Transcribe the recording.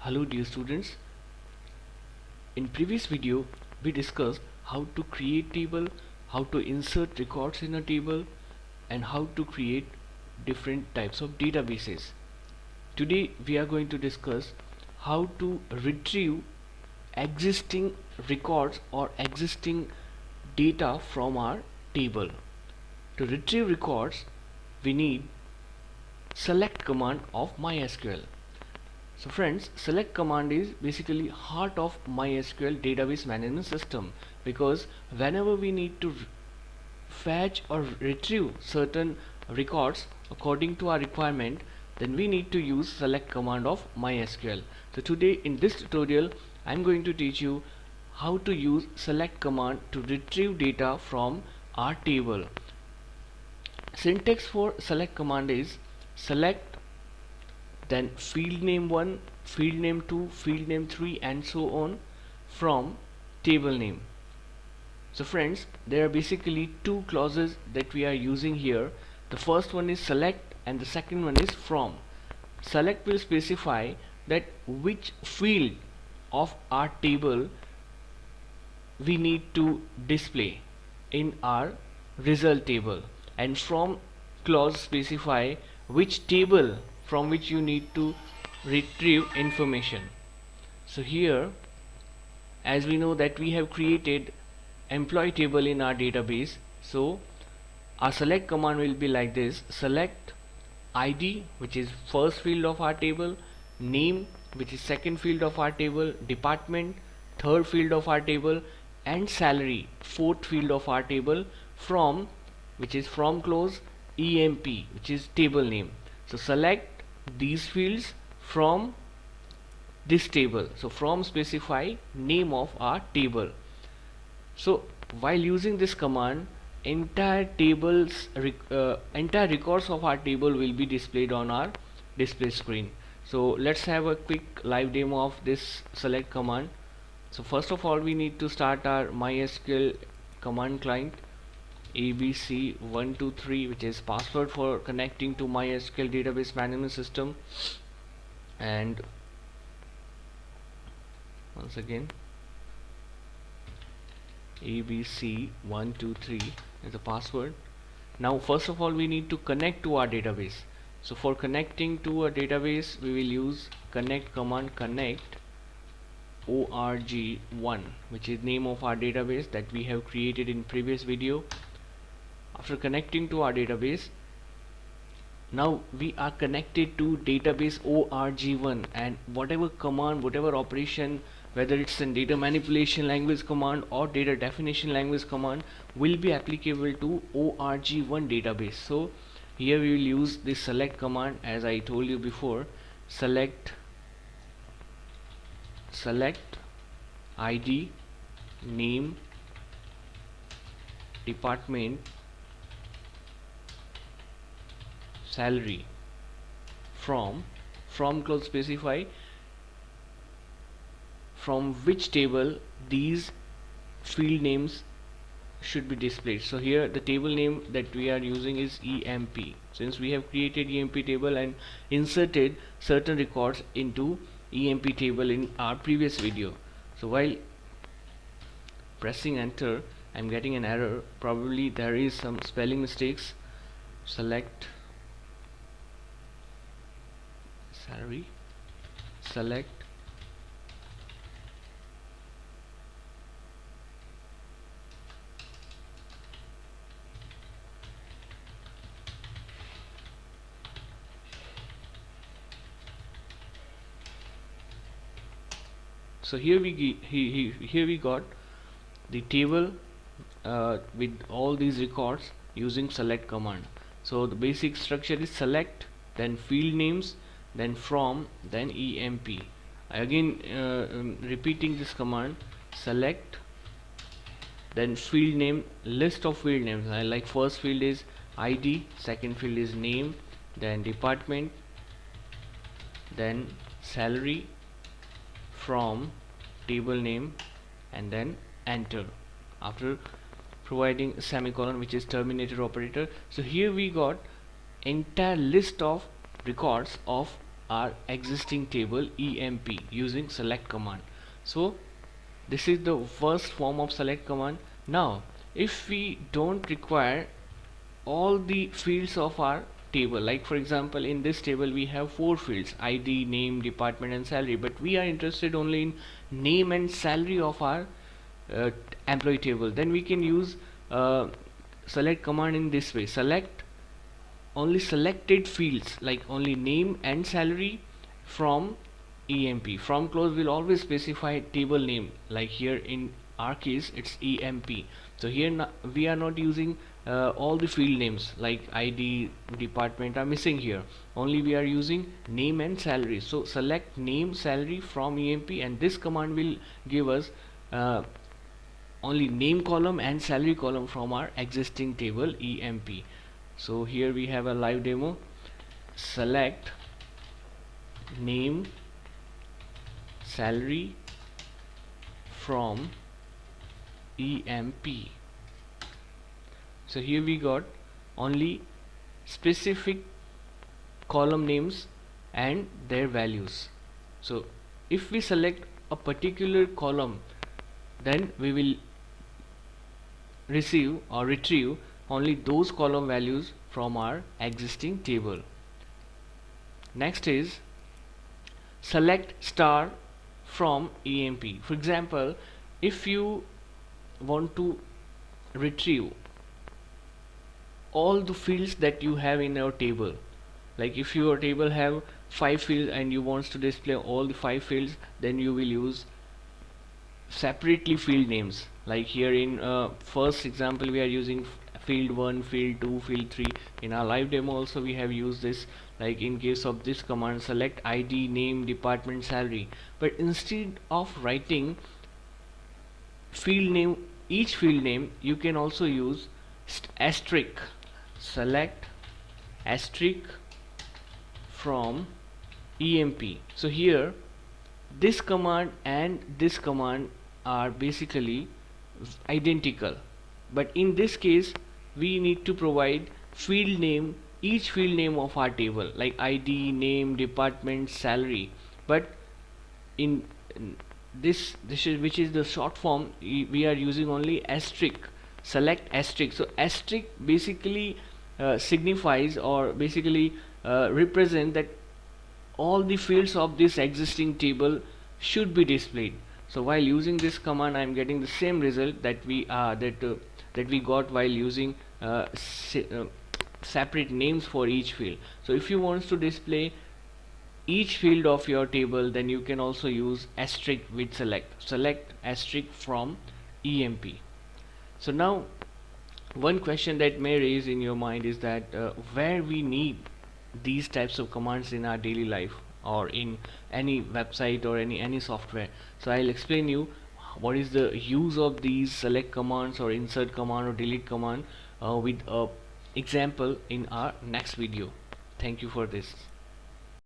Hello dear students, in previous video we discussed how to create table, how to insert records in a table and how to create different types of databases. Today we are going to discuss how to retrieve existing records or existing data from our table. To retrieve records we need select command of MySQL. So friends, select command is basically heart of MySQL database management system, because whenever we need to fetch or retrieve certain records according to our requirement, then we need to use select command of MySQL. So today in this tutorial I am going to teach you how to use select command to retrieve data from our table. Syntax for select command is select, then field name 1, field name 2, field name 3 and so on from table name. So friends, there are basically two clauses that we are using here. The first one is select and the second one is from. Select will specify that which field of our table we need to display in our result table, and from clause specify which table from which you need to retrieve information. So here, as we know that we have created employee table in our database, so our select command will be like this: select ID, which is first field of our table, name, which is second field of our table, department, third field of our table, and salary, fourth field of our table, from, which is from clause, emp, which is table name. So select these fields from this table. So from specify name of our table. So while using this command, entire records of our table will be displayed on our display screen. So let's have a quick live demo of this select command. So first of all, we need to start our MySQL command client ABC123, which is password for connecting to MySQL database management system, and once again ABC123 is the password. Now first of all, we need to connect to our database. So for connecting to a database, we will use connect command, connect org1, which is name of our database that we have created in previous video. After connecting to our database, now we are connected to database org1, and whatever command, whatever operation, whether it's a data manipulation language command or data definition language command, will be applicable to org1 database. So here we will use this select command, as I told you before: select ID, name, department, salary, from clause specify from which table these field names should be displayed. So here the table name that we are using is EMP, since we have created EMP table and inserted certain records into EMP table in our previous video. So while pressing enter, I'm getting an error. Probably there is some spelling mistakes. Select salary, select so here we got the table with all these records using select command. So the basic structure is select, then field names, then from, then emp. Again repeating this command: select, then field name, list of field names, like first field is ID, second field is name, then department, then salary, from, table name, and then enter after providing a semicolon, which is terminator operator. So here we got entire list of records of our existing table emp using select command. So this is the first form of select command. Now if we don't require all the fields of our table, like for example in this table we have 4 fields: id, name, department and salary, but we are interested only in name and salary of our uh, employee table, then we can use select command in this way: select only selected fields like only name and salary from emp. From clause will always specify table name, like here in our case it's emp. So here we are not using all the field names like id, department are missing here, only we are using name and salary. So select name, salary from emp, and this command will give us only name column and salary column from our existing table emp. So here we have a live demo: select name, salary from emp. So here we got only specific column names and their values. So if we select a particular column, then we will receive or retrieve only those column values from our existing table. Next is select star from emp. For example, if you want to retrieve all the fields that you have in your table, like if your table have 5 fields and you want to display all the 5 fields, then you will use separately field names. Like here in first example we are using field 1, field 2, field 3. In our live demo also we have used this, like in case of this command select id, name, department, salary. But instead of writing field name, each field name, you can also use asterisk, select asterisk from emp. So here this command and this command are basically identical, but in this case we need to provide field name, each field name of our table, like id, name, department, salary. But in this is, which is the short form, we are using only asterisk, select asterisk. So asterisk basically signifies or basically represent that all the fields of this existing table should be displayed. So while using this command I am getting the same result that we got while using separate names for each field. So if you want to display each field of your table, then you can also use asterisk with select asterisk from emp. So now one question that may raise in your mind is that where we need these types of commands in our daily life or in any website or any software. So I'll explain you what is the use of these select commands or insert command or delete command with a example in our next video. Thank you for this.